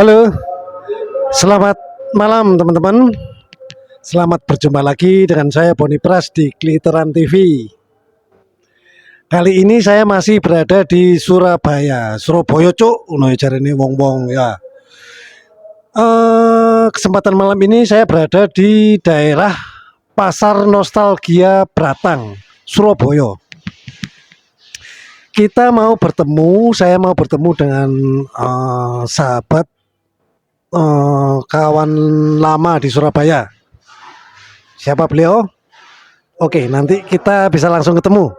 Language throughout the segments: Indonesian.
Halo, selamat malam teman-teman. Selamat berjumpa lagi dengan saya Boni Pras di Kliteran TV. Kali ini saya masih berada di Surabaya, Surabaya cuk, uno jarene wong-wong ya. Kesempatan malam ini saya berada di daerah Pasar Nostalgia Bratang, Surabaya. Saya mau bertemu dengan sahabat kawan lama di Surabaya. Siapa beliau? Oke, nanti kita bisa langsung ketemu.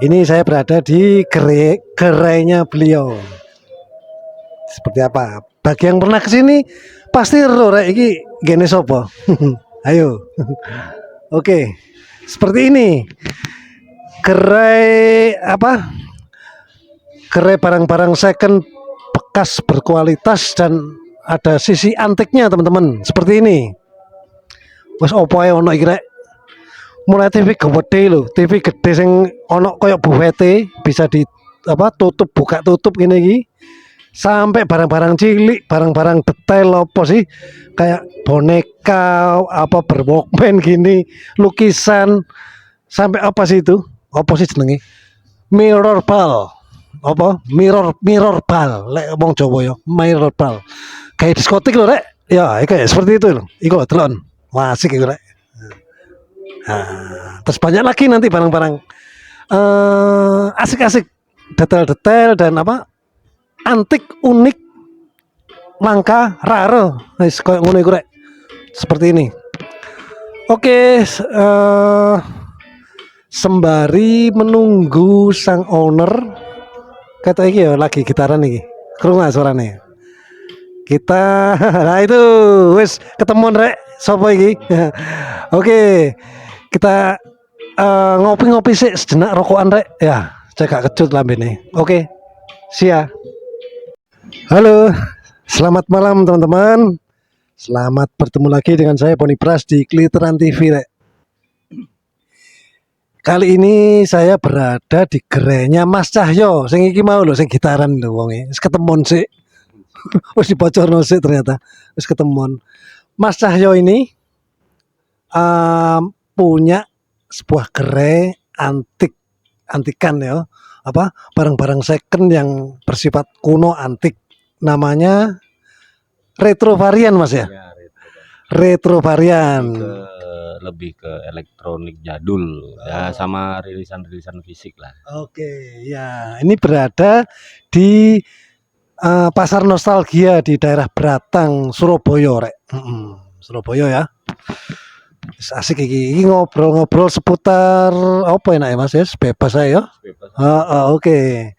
Ini saya berada di gerainya beliau. Seperti apa? Bagi yang pernah kesini pasti rek iki gene sopo. Ayo. Oke. Seperti ini. Gerai apa? Gerai barang-barang second bekas berkualitas dan ada sisi antiknya, teman-teman. Seperti ini. Wes opo ae ono iki rek? Mulai TV gede lho, TV gede sing ono koyok buwete bisa di tutup buka tutup gini iki. Sampai barang-barang cilik, barang-barang detail apa sih? Kayak boneka, berwalkman gini, lukisan, sampai apa sih itu? Apa sih jenenge? Mirror ball. Apa? Mirror ball. Lek wong Jawa ya, mirror ball. Kayak diskotik lho, Rek. Ya, kayak seperti itu lho. Iku delon. Wah, asik iku, Rek. Nah, terus banyak lagi nanti barang-barang asik-asik, detail-detail dan antik, unik, langka, rare, kayak ngono iku rek. Seperti ini. Oke, sembari menunggu sang owner, kata iki ya lagi gitaran iki. Krungu suarane. Kita nah itu wis ketemuan rek, sapa iki? Oke. Kita ngopi-ngopi sih sejenak rokokan rek ya, saya gak kecut lambene. Oke, sia. Halo, selamat malam teman-teman. Selamat bertemu lagi dengan saya Boni Pras di Kliteran TV rek. Kali ini saya berada di gerainya Mas Cahyo. Sing iki mau lho, sing gitaran lho wonge. Wis ketemuan sih. Wis dibocorno sih ternyata. Wis ketemuan. Mas Cahyo ini punya sebuah gerai antikan ya, barang-barang second yang bersifat kuno antik, namanya retro varian Mas ya, retro varian, lebih ke elektronik jadul ya, sama rilisan fisik lah. Oke ya, ini berada di Pasar Nostalgia di daerah Bratang, Surabaya rek. Surabaya ya. Asik iki ngobrol-ngobrol seputar apa enak ya Mas ya, bebas saya ya. Oke.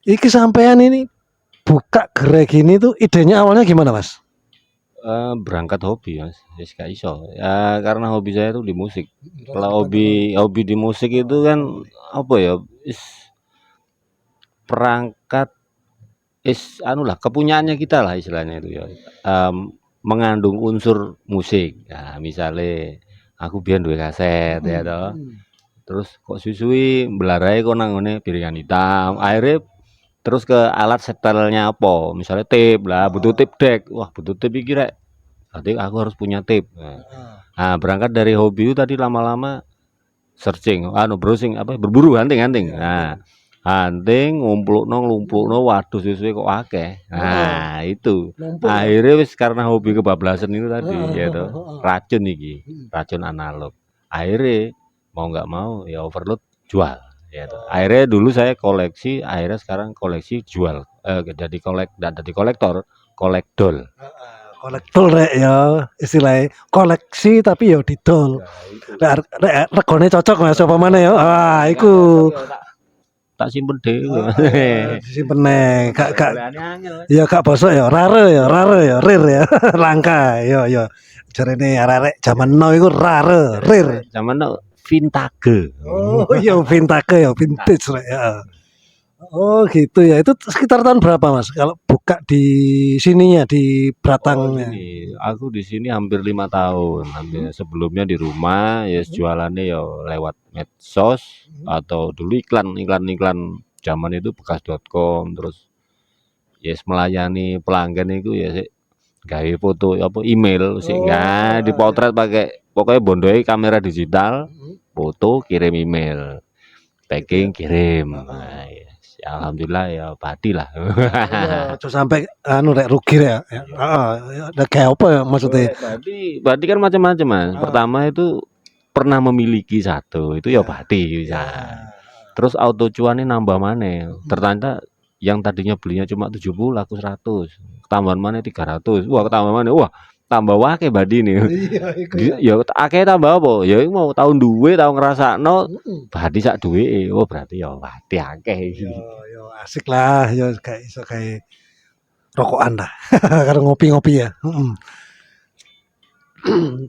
Iki sampean ini buka gerai gini tuh idenya awalnya gimana Mas? Berangkat hobi Mas, gak iso ya, karena hobi saya itu di musik. Kalau hobi di musik itu kan perangkat kepunyaannya kita lah istilahnya itu ya. Mengandung unsur musik. Nah, misalnya aku biar duwe kaset ya toh. Terus kok susui belarai kok nang ngene piringan hitam. Akhirnya terus ke alat setelnya apa? Misalnya tape lah, butuh tape deck. Wah, butuh tape iki rek. Berarti aku harus punya tape. Nah, berangkat dari hobi itu tadi lama-lama searching, browsing berburu hunting. Nah, hunting ngumpulno waduh sesuai kok akeh. Nah, itu. Akhirnya wis karena hobi kebablasan itu tadi ya toh. Racun iki, racun analog. Akhirnya mau nggak mau ya overload jual ya toh. Akhirnya dulu saya koleksi, akhirnya sekarang koleksi jual. Jadi kolektor, kolekdol. Kolektor rek ya, istilahnya koleksi tapi ya didol. Regane cocok Mas apa mana ya? Iku tak simpen dhewe. Simpen nek gak bosok ya, rare ya, rare ya, langka ya. Jarene arek zaman now iku rare, rare. Zaman now vintage. Oh iya vintage ya, vintage rek ya. Oh gitu ya. Itu sekitar tahun berapa Mas kalau buka di sininya di Bratangnya? Aku di sini hampir 5 tahun. Hampir sebelumnya di rumah ya jualannya ya lewat medsos atau dulu iklan zaman itu bekas.com, terus yes melayani pelanggan itu ya sik gawe foto apa email sik dipotret pakai pokoknya bondoe kamera digital, foto kirim email, packing kirim. Nah, yes. Alhamdulillah ya padi lah. Ya, aja sampai anu rek rugi ya. Heeh, ya kayak apa ya maksudnya? Padi kan macam-macam Mas. Pertama itu pernah memiliki satu, itu ya padi bisa. Terus auto cuannya nambah maneh. Ternyata yang tadinya belinya cuma 70 laku 100. Tambahan maneh 300. Wah, tambah maneh. Wah, tambah akeh badi nih. Iya, iku ya. Ya akeh tambah apa? Ya iku mau tahun duwe, tahun ngrasakno badi sak duweke. Oh, berarti ya badi akeh iki. Yo asik lah, yo kayak iso kayak rokokan lah. Karo ngopi-ngopi ya.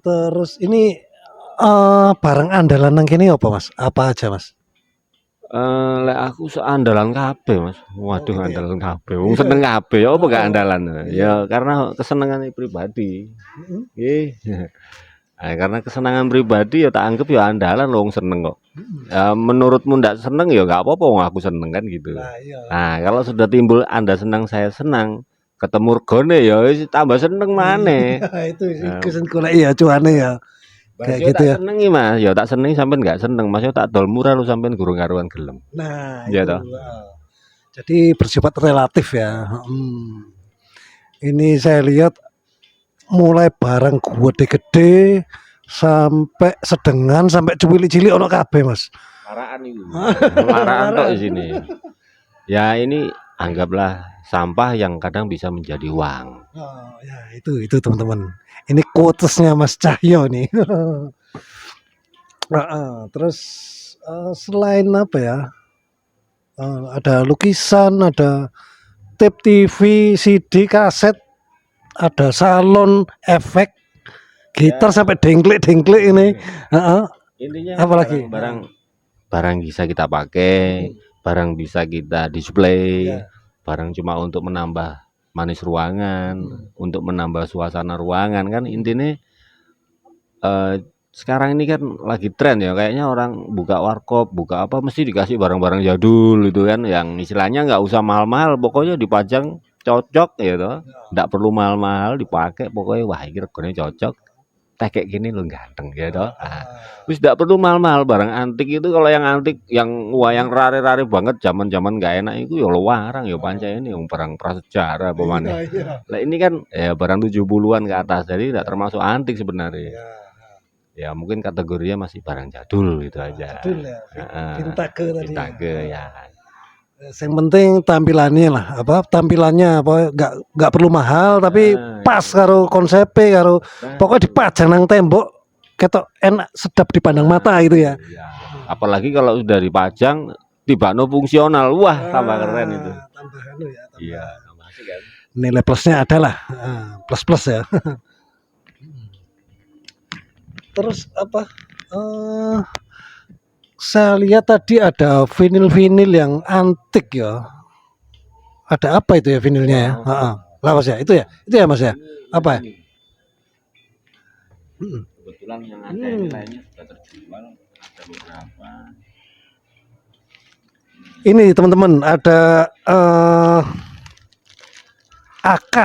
Terus ini barang andalan nang kene apa Mas? Apa aja Mas? Lek aku seandalan kabeh Mas. Waduh gitu ya? andalan kabeh. Wong seneng kabeh ya apa gak andalan. Ya karena kesenengane pribadi. Nggih. Nah, karena kesenangan pribadi ya tak anggap ya andalan loh wong seneng kok. Menurutmu ndak seneng ya nggak apa-apa wong aku seneng kan gitu. Nah, iya. Nah, kalau sudah timbul Anda senang saya senang, ketemu regane ya wis tambah seneng maneh. Itu sing golek ya cuane ya. Kayak gitu tak ya. senengi Mas, ya tak senengi sampean nggak seneng, Mas, ya tak dol murah lu sampean gurung karuan gelem. Nah, Ya itu. toh? Jadi bersifat relatif ya. Ini saya lihat mulai barang gede-gede sampai sedengan sampai cilik-cilik ono kabeh Mas. Maraan itu. Maraan tok di sini. Ya ini anggaplah sampah yang kadang bisa menjadi uang. Oh, ya itu teman-teman. Ini quotesnya Mas Cahyo nih. Terus selain apa ya? Ada lukisan, ada tape TV, CD, kaset, ada salon, efek, gitar sampai dengklik-dengklik ini. Intinya Apalagi? barang bisa kita pakai, barang bisa kita display, Ya. barang cuma untuk menambah manis ruangan, untuk menambah suasana ruangan kan intinya sekarang ini kan lagi tren ya kayaknya orang buka warkop, buka apa mesti dikasih barang-barang jadul itu kan yang istilahnya nggak usah mahal-mahal, pokoknya dipajang cocok ya toh. Nggak perlu mahal-mahal dipakai pokoknya wah ini regane cocok. Teh kayak gini lo ganteng ya toh. Wis nggak perlu mahal-mahal barang antik itu kalau yang antik yang wah yang rare-rare banget zaman-zaman nggak enak itu ya larang ya panca ini yang barang prasejarah pemane. Lah ini kan ya barang 70-an ke atas jadi tidak termasuk antik sebenarnya. Ya mungkin kategorinya masih barang jadul gitu aja. Jadul ya. Vintage tadi. Vintage ya. Yang penting tampilannya lah, tampilannya nggak perlu mahal tapi pas karo konsepnya karo pokoknya dipajang nang tembok ketok enak sedap dipandang mata gitu ya. Apalagi kalau sudah dipajang tiba no fungsional, wah tambah keren itu. Tambah anu ya. Iya, tambah asik kan. Nilai plusnya adalah plus ya. Terus apa? Saya lihat tadi ada vinil-vinil yang antik ya. Ada apa itu ya vinilnya ya? Lah Mas ya, itu ya Mas ya. Apa ya? Kebetulan yang ada ini lainnya sudah terjual, ada beberapa. Ini teman-teman ada AK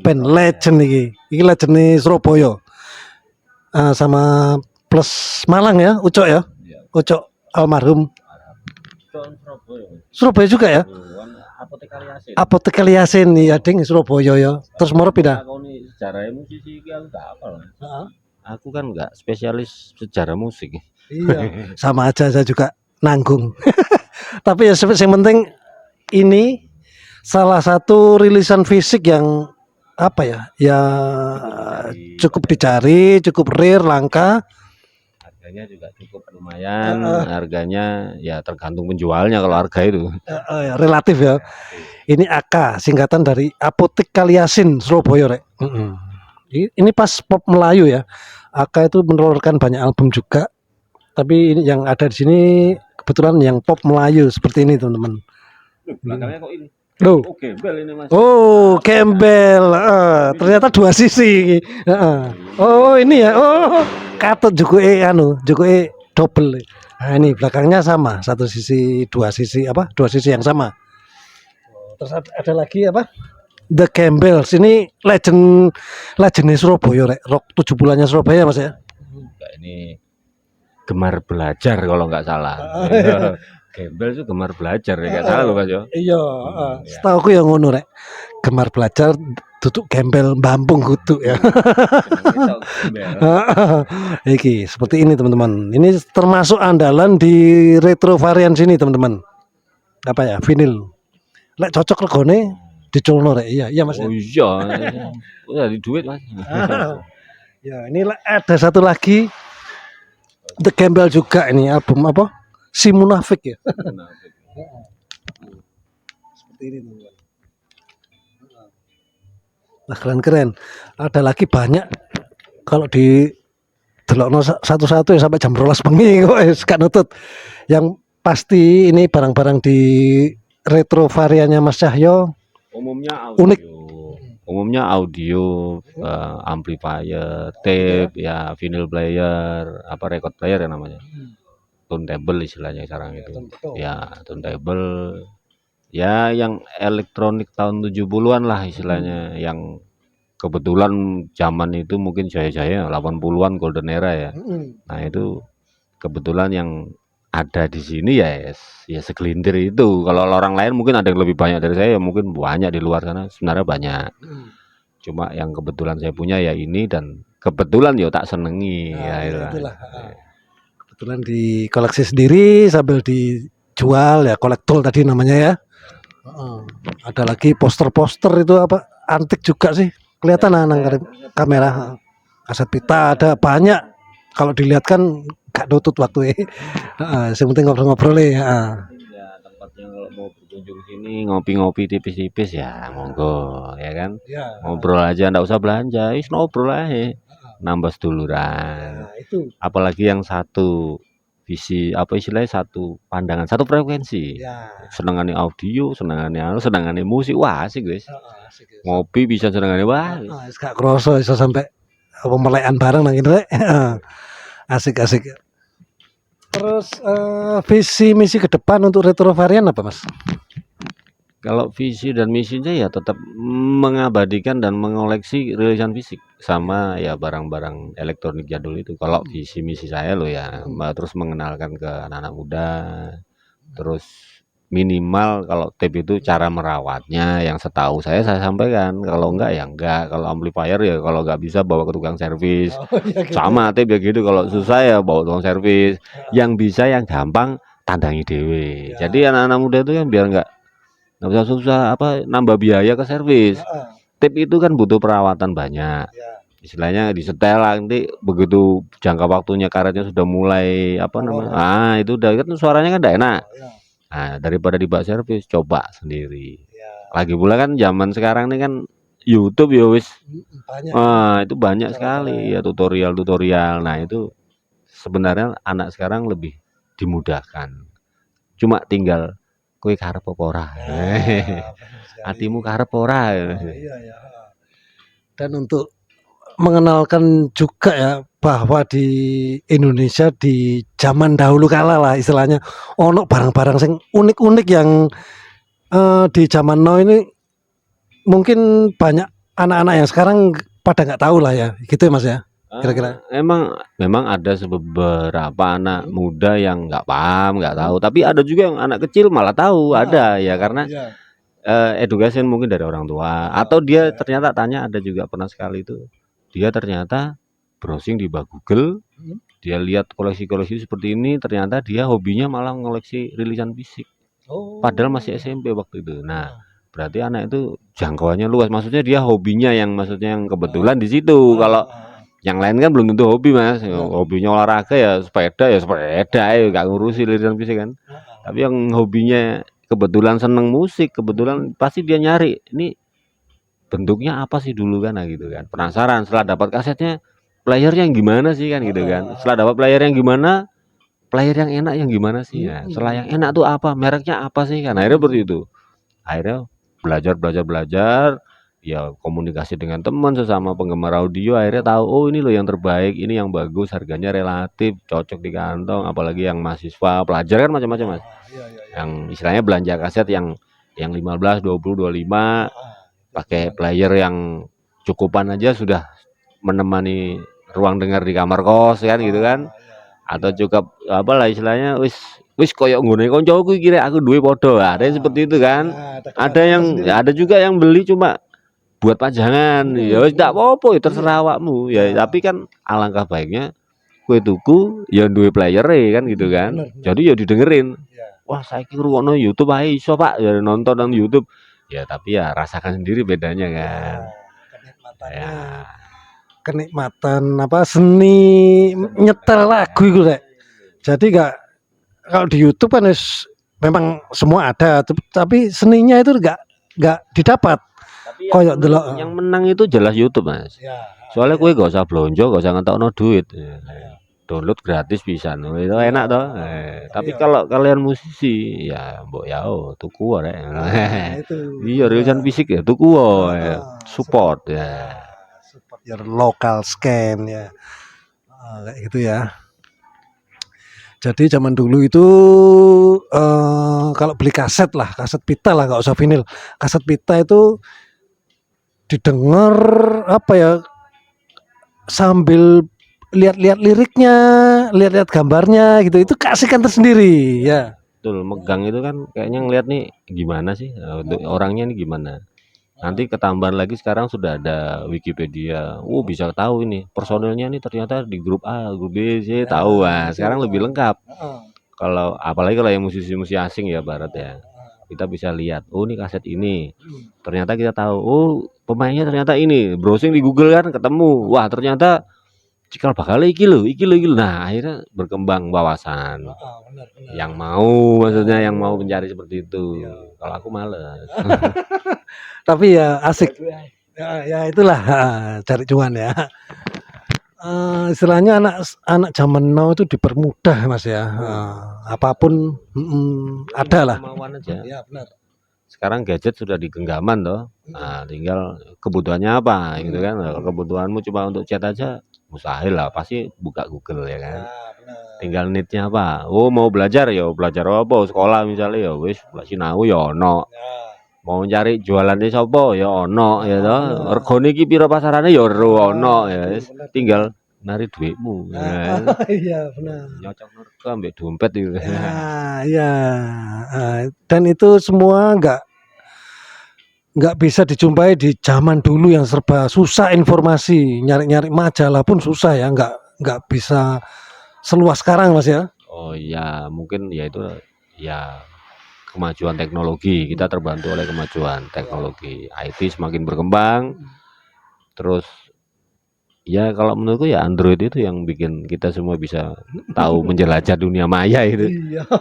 band legend ini legend nih Surabaya. Sama plus Malang ya, Ucok ya. Ucok almarhum. Surabaya juga ya. Apotek Yasin ya ding Surabaya ya. Terus moro pindah. Sejarah musisi iki aku gak apa. Aku kan enggak spesialis sejarah musik. Iya, sama aja saya juga nanggung. Tapi ya yang penting ini salah satu rilisan fisik yang apa ya? Ya cukup dicari, cukup rare, langka. Harganya juga cukup lumayan. Harganya ya tergantung penjualnya kalau harga itu. Relatif ya. Ini AK singkatan dari Apotek Yasin Surabaya rek. Ini pas pop Melayu ya. AK itu menelurkan banyak album juga. Tapi ini yang ada di sini kebetulan yang pop Melayu seperti ini teman-teman. Belakangnya kok ini. Loh. Oh, gembel ini Mas. Oh, gembel. Ternyata dua sisi. Oh, ini ya. Oh, katut jukuke double. Nah, ini belakangnya sama, satu sisi, dua sisi yang sama. Terus ada lagi apa? The Campbells ini legendnya Surabaya rek. Rock 70-annya Surabaya Mas ya. Enggak, ini gemar belajar kalau nggak salah. Gembel itu gemar belajar ya nggak salah loh Mas yo. Iya, Ya. setahu aku yang ngono rek. Gemar belajar duduk gembel Bampung kudu ya. Senengnya tok gembel. Iki seperti ini teman-teman. Ini termasuk andalan di retro varian sini teman-teman. Apa ya? Vinil. Lek cocok regone diculno rek. Iya, iya Mas. Oh Ya. iya, udah di duit Mas. Ya, ini ada satu lagi The Campbell juga ini album apa? Si Munafik ya. Seperti ini teman-teman. Nah, keren-keren. Ada lagi banyak kalau di delokno satu-satu ya sampai jam 12 bengi kok gak nutut. Yang pasti ini barang-barang di retro variannya Mas Cahyo Umumnya audio. unik. Umumnya audio, amplifier, tape, ya vinyl player, apa record player ya namanya. Turntable istilahnya sekarang itu. Ya, turntable. Ya yang elektronik tahun 70-an lah istilahnya, yang kebetulan zaman itu mungkin jaya-jaya 80-an golden era ya. Nah, itu kebetulan yang ada di sini ya segelintir itu. Kalau orang lain mungkin ada yang lebih banyak dari saya, ya mungkin banyak di luar sana sebenarnya banyak. Cuma yang kebetulan saya punya ya ini, dan kebetulan ya tak senengi ya itulah. Kebetulan di koleksi sendiri sambil dijual ya, kolektor tadi namanya ya. Ada lagi poster-poster itu apa antik juga sih, kelihatan nang kamera. Kaset pita ada banyak, kalau dilihat kan gak nutut waktu yang penting ngobrol-ngobrol ya. Ya tempatnya kalau mau berkunjung sini ngopi-ngopi tipis-tipis ya monggo ya kan. Ngobrol aja ndak usah belanja, ngobrol aja. Nambah seduluran. Itu Apalagi yang satu visi apa istilahnya, satu pandangan, satu frekuensi. Senengane audio, senengane musik, wah asik guys. Ngopi bisa senengane wah. Gak kroso iso sampai pemelekan bareng nang rek. Asik-asik. Terus visi misi ke depan untuk retro varian apa Mas? Kalau visi dan misinya ya tetap mengabadikan dan mengoleksi rilisan fisik sama ya barang-barang elektronik jadul itu. Kalau visi misi saya loh ya, terus mengenalkan ke anak-anak muda, terus minimal kalau tape itu cara merawatnya yang setahu saya sampaikan. Kalau enggak ya enggak. Kalau amplifier ya kalau enggak bisa bawa ke tukang servis. Sama tape ya gitu. Kalau susah ya bawa tukang servis. Yang bisa yang gampang tandangi dewe. Jadi anak-anak muda itu kan biar enggak usah susah apa nambah biaya ke servis. Tape itu kan butuh perawatan banyak. Istilahnya disetel nanti begitu jangka waktunya karetnya sudah mulai apa namanya, itu udah kan suaranya kan enggak enak. Nah, daripada dibawa servis, coba sendiri. Lagi pula kan zaman sekarang ini kan YouTube ya wis. Itu banyak sekali ya tutorial-tutorial. Nah, itu sebenarnya anak sekarang lebih dimudahkan. Cuma tinggal kowe karep apa ora. Atimu karep ora. Dan untuk mengenalkan juga ya bahwa di Indonesia di zaman dahulu kala lah istilahnya ono barang-barang sing unik-unik yang di zaman now ini mungkin banyak anak-anak yang sekarang pada nggak tahu lah ya gitu ya Mas ya kira-kira. Memang ada beberapa anak muda yang nggak paham, nggak tahu, tapi ada juga yang anak kecil malah tahu, ada ya karena education mungkin dari orang tua, atau dia ternyata tanya, ada juga pernah sekali itu dia ternyata browsing di Google, dia lihat koleksi-koleksi seperti ini, ternyata dia hobinya malah ngoleksi rilisan fisik. Padahal masih SMP waktu itu. Nah, berarti anak itu jangkauannya luas. Maksudnya dia hobinya yang maksudnya yang kebetulan di situ. Kalau yang lain kan belum tentu hobi Mas. Hobinya olahraga ya sepeda ya nggak ngurusi rilisan fisik kan. Tapi yang hobinya kebetulan seneng musik, kebetulan pasti dia nyari ini bentuknya apa sih dulu kan, nah gitu kan. Penasaran setelah dapat kasetnya, playernya yang gimana sih kan gitu kan. Setelah dapat player yang gimana, player yang enak yang gimana sih ya. Setelah yang enak tuh apa, mereknya apa sih kan. Akhirnya seperti itu. Akhirnya belajar ya, komunikasi dengan teman sesama penggemar audio, akhirnya tahu oh ini loh yang terbaik, ini yang bagus, harganya relatif cocok di kantong. Apalagi yang mahasiswa, pelajar kan macam-macam Mas. Yang istilahnya belanja kaset yang yang 15, 20, 25 pakai player yang cukupan aja sudah menemani ruang dengar di kamar kos kan gitu kan. Atau cukup apalah istilahnya wis koyo nggone koncoku iki rek aku duwe padha. Ada yang seperti itu kan. Ada yang ada juga yang beli cuma buat pajangan. Ya wis ndak apa-apa ya terserah awakmu. Ya tapi kan alangkah baiknya kowe tuku ya duwe player-e kan gitu kan. Jadi ya didengerin. Wah, saiki ngrungokno YouTube ae iso, Pak. Ya nonton nang YouTube. Ya tapi ya rasakan sendiri bedanya kan. Ya. Kenikmatan apa seni nyetel lagu itu rek. Jadi kalau di YouTube kan memang semua ada, tapi seninya itu nggak didapat. Tapi Koyok delok. yang menang itu jelas YouTube, Mas. Soalnya kowe gak usah blonjo, gak usah ngetokno duit. Download gratis bisa, itu enak toh. Tapi kalau kalian musisi ya mbok ya tuku rek. Iya, rilisan fisik ya tuku support ya. Support your local scan ya. Kayak gitu ya. Jadi zaman dulu itu kalau beli kaset pita lah, nggak usah vinil. Kaset pita itu didengar apa ya, sambil lihat-lihat liriknya, lihat-lihat gambarnya gitu. Itu keasikan tersendiri ya. Betul, megang itu kan kayaknya ngeliat nih gimana sih orangnya nih gimana. Nanti ketambahan lagi sekarang sudah ada Wikipedia. Bisa tahu ini personilnya nih ternyata di grup A, grup B, C tahu. Wah, sekarang lebih lengkap. Kalau apalagi kalau yang musisi-musisi asing ya barat ya. Kita bisa lihat, ini kaset ini. Ternyata kita tahu, pemainnya ternyata ini. Browsing di Google kan ketemu. Wah, ternyata cikal bakal iki lho. Nah, akhirnya berkembang wawasan. Yang mau mencari seperti itu. Kalau aku males. Tapi ya asik. Ya itulah cari cuan ya. Istilahnya anak zaman now itu dipermudah Mas ya. Apapun ada lah. Kemauan aja. Ya benar. Sekarang gadget sudah di genggaman toh. Nah, tinggal kebutuhannya apa gitu kan. Kalau kebutuhanmu cuma untuk chat aja, mustahil lah, pasti buka Google ya kan. Tinggal need-nya apa? Mau belajar ya belajar apa? Sekolah misalnya ya wis sinau ya ono. Mau cari jualannya sapa ya ono ya toh. Regane iki pira pasarane ya ono ya wis. Tinggal nari duitmu. Iya benar. Nyocok rego ambek dompet itu. Ya. Dan itu semua nggak bisa dijumpai di zaman dulu yang serba susah informasi, nyari-nyari majalah pun susah ya, nggak bisa seluas sekarang Mas ya. Oh iya, mungkin ya itu ya kemajuan teknologi, kita terbantu oleh kemajuan teknologi. IT semakin berkembang. Terus ya kalau menurutku ya Android itu yang bikin kita semua bisa tahu menjelajah dunia maya itu.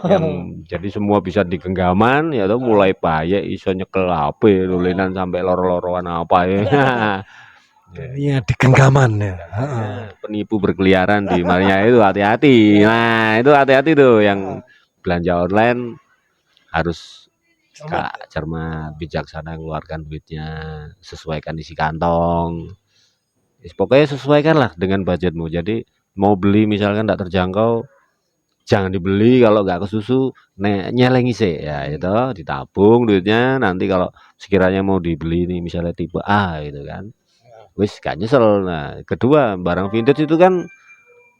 Yang jadi semua bisa di genggaman ya tuh, mulai payek iso nyekel HP lulinan sampai loro-loroan apa ya. Iya di genggaman ya. Penipu berkeliaran di mana itu hati-hati. Nah, itu hati-hati tuh yang belanja online harus cermat, bijaksana keluarkan duitnya, sesuaikan isi kantong. Pokoknya sesuaikanlah dengan budgetmu. Jadi mau beli misalkan tidak terjangkau, jangan dibeli. Kalau nggak kesusu, nyeleng isi ya itu ditabung duitnya. Nanti kalau sekiranya mau dibeli nih misalnya tipe A gitu kan, wis gak nyesel. Nah, kedua barang vintage itu kan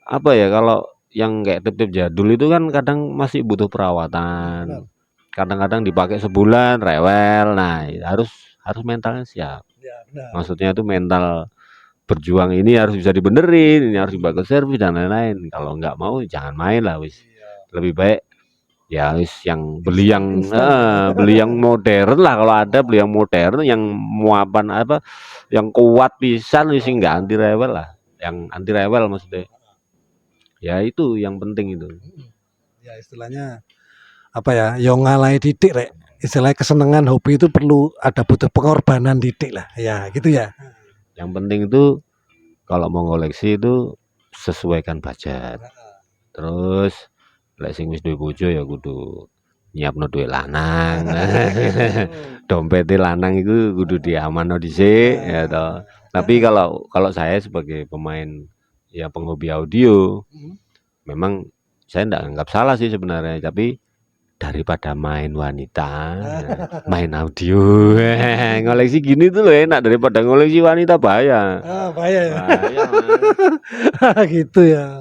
apa ya, kalau yang kayak tip-tip jadul itu kan kadang masih butuh perawatan. Kadang-kadang dipakai sebulan rewel. Nah, harus mentalnya siap. Maksudnya itu mental berjuang ini harus bisa dibenerin, ini harus dibawa ke servis dan lain-lain. Kalau nggak mau jangan main lah wis. Lebih baik ya wis yang beli yang modern lah, kalau ada beli yang modern yang muapan apa yang kuat pisan wis, nggak anti rewel lah. Yang anti rewel maksudnya. Ya itu yang penting itu. Ya istilahnya apa ya, yang ngalai didik rek. Istilahnya kesenangan hobi itu butuh pengorbanan didik lah. Ya gitu ya. Yang penting itu kalau mau ngoleksi itu sesuaikan budget. Terus lek sing wis duwe bojo ya kudu nyiapno duit lanang. Dompete lanang itu kudu diamanno dhisik ya toh. Tapi kalau saya sebagai pemain ya penghobi audio, memang saya ndak anggap salah sih sebenarnya, tapi daripada main wanita, main audio. Ngoleksi gini tuh loh enak daripada ngoleksi wanita bahaya. Bahaya ya. Bahaya, Mas. Gitu ya.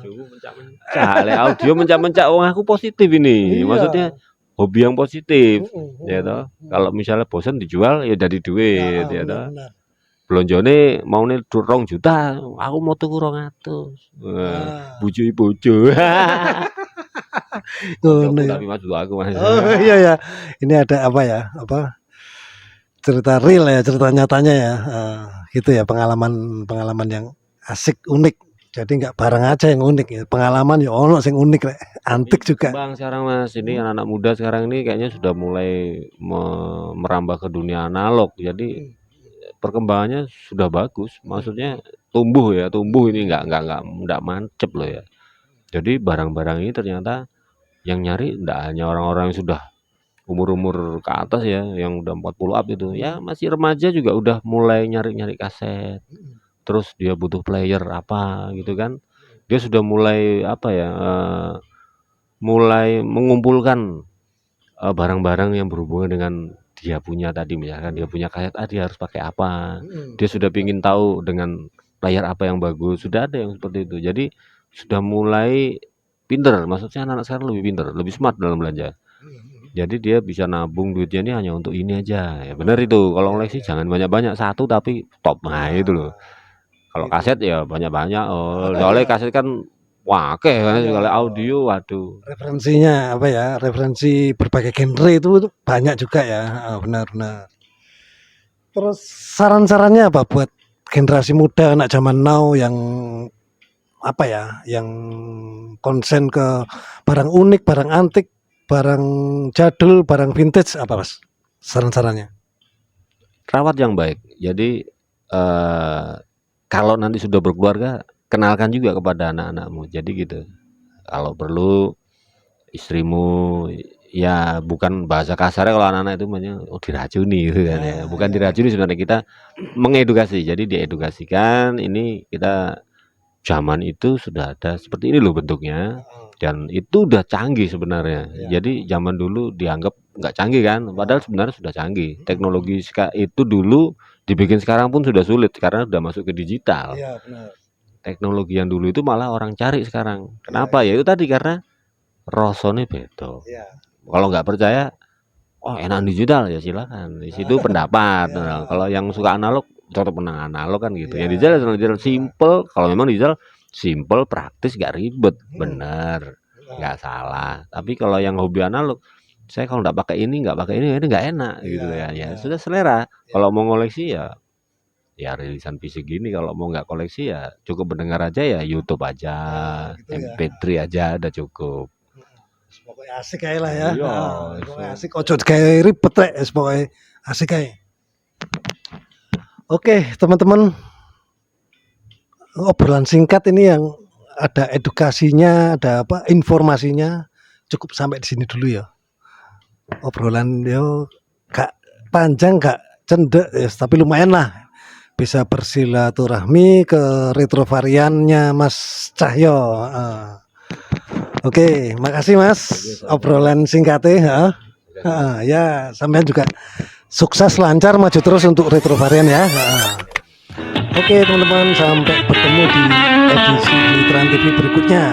Bojoku mencak-mencak, lek audio mencak-mencak wong aku positif ini. Iya. Maksudnya hobi yang positif, ya Mm. toh. Kalau misalnya bosan dijual ya jadi duit, ya toh. Benar. Blonjone maune 2 juta, aku mau tuku 200. Ah. Bujui bojo. Ngono ya. Tapi maksud aku Mas. Oh iya ya. Ini ada apa ya? Apa? Cerita real ya, cerita nyatanya ya. Gitu ya, pengalaman yang asik, unik. Jadi nggak barang aja yang unik ya. Pengalaman ya ono sing unik rek. Antik juga. Bang sekarang Mas, ini anak-anak muda sekarang ini kayaknya sudah mulai merambah ke dunia analog. Jadi perkembangannya sudah bagus. Maksudnya tumbuh ini nggak mancep loh ya. Jadi barang-barang ini ternyata yang nyari enggak hanya orang-orang yang sudah umur-umur ke atas ya, yang udah 40 up itu. Ya masih remaja juga udah mulai nyari-nyari kaset. Terus dia butuh player apa gitu kan. Dia sudah mulai apa ya, mulai mengumpulkan barang-barang yang berhubungan dengan dia punya tadi, misalkan dia punya kaset A, dia harus pakai apa. Dia sudah pingin tahu dengan player apa yang bagus. Sudah ada yang seperti itu. Jadi sudah mulai pinter, maksudnya anak-anak sekarang lebih pinter, lebih smart dalam belanja. Jadi dia bisa nabung duitnya ini hanya untuk ini aja. Ya benar itu. Kalau ngoleksi jangan banyak-banyak, satu tapi top. Nah, itu loh. Kalau kaset ya banyak-banyak. Oh, soalnya kaset kan wakeh kan, kalau audio waduh. Referensinya apa ya? Referensi berbagai genre itu banyak juga ya. Benar-benar. Terus saran-sarannya apa buat generasi muda anak zaman now yang apa ya? Yang konsen ke barang unik, barang antik, barang jadul, barang vintage apa Mas? Saran-sarannya? Rawat yang baik. Jadi kalau nanti sudah berkeluarga, kenalkan juga kepada anak-anakmu. Jadi gitu. Kalau perlu istrimu ya bukan bahasa kasarnya kalau anak-anak itu namanya diracuni gitu kan ya. Bukan diracuni, sebenarnya kita mengedukasi. Jadi diedukasikan, ini kita zaman itu sudah ada seperti ini loh bentuknya. Dan itu udah canggih sebenarnya. Jadi zaman dulu dianggap nggak canggih kan, padahal sebenarnya sudah canggih. Teknologi itu dulu dibikin sekarang pun sudah sulit karena sudah masuk ke digital. Iya, benar. Teknologi yang dulu itu malah orang cari sekarang. Kenapa? Ya itu tadi karena rasanya beda. Kalau nggak percaya, oh enak digital ya silakan. Di situ pendapat. Nah, kalau yang suka analog, tetap menang analog kan gitu. Ya digital simple. Kalau memang digital simple, praktis, nggak ribet, bener, nggak salah. Tapi kalau yang hobi analog, saya kalau nggak pakai ini nggak enak gitu ya. Ya sudah selera. Kalau mau ngoleksi ya rilisan fisik gini. Kalau mau nggak koleksi ya cukup mendengar aja ya YouTube aja, MP3 aja udah cukup. Pokoknya asik aja lah ya. Iya, Pokoknya asik, ojo kayak ribet rek, pokoknya asik aja. Oke, teman-teman. Obrolan singkat ini yang ada edukasinya, ada apa informasinya, cukup sampai di sini dulu ya. Obrolan yo gak panjang, gak cendek ya, tapi lumayan lah bisa bersilaturahmi ke retrovariannya Mas Cahyo. Oke, makasih Mas obrolan singkatnya. Ya, sampean juga sukses lancar maju terus untuk retrovarian ya. Oke teman-teman, sampai bertemu di edisi Trans TV berikutnya.